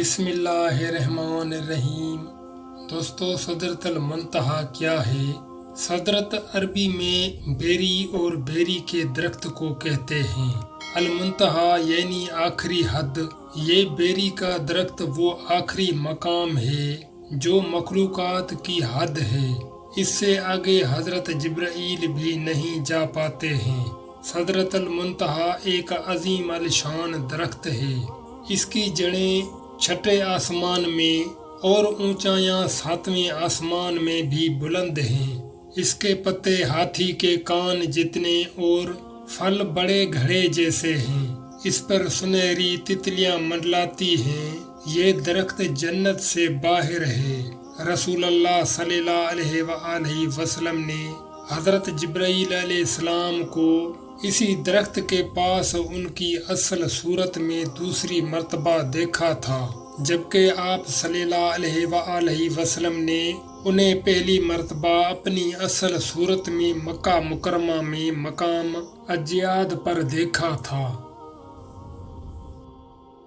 بسم اللہ الرحمن الرحیم۔ دوستو، سدرۃ المنتہا کیا ہے؟ سدرۃ عربی میں بیری اور بیری کے درخت کو کہتے ہیں۔ المنتہا یعنی آخری حد۔ یہ بیری کا درخت وہ آخری مقام ہے جو مخلوقات کی حد ہے۔ اس سے آگے حضرت جبرائیل بھی نہیں جا پاتے ہیں۔ سدرۃ المنتہا ایک عظیم الشان درخت ہے۔ اس کی جڑیں چھٹے آسمان میں اور اونچائیاں ساتویں آسمان میں بھی بلند ہیں۔ اس کے پتے ہاتھی کے کان جتنے اور پھل بڑے گھڑے جیسے ہیں۔ اس پر سنہری تتلیاں منڈلاتی ہیں۔ یہ درخت جنت سے باہر ہے۔ رسول اللہ صلی اللہ علیہ وآلہ وسلم نے حضرت جبرائیل علیہ السلام کو اسی درخت کے پاس ان کی اصل صورت میں دوسری مرتبہ دیکھا تھا، جبکہ آپ صلی اللہ علیہ وآلہ وسلم نے انہیں پہلی مرتبہ اپنی اصل صورت میں مکہ مکرمہ میں مقام اجیاد پر دیکھا تھا۔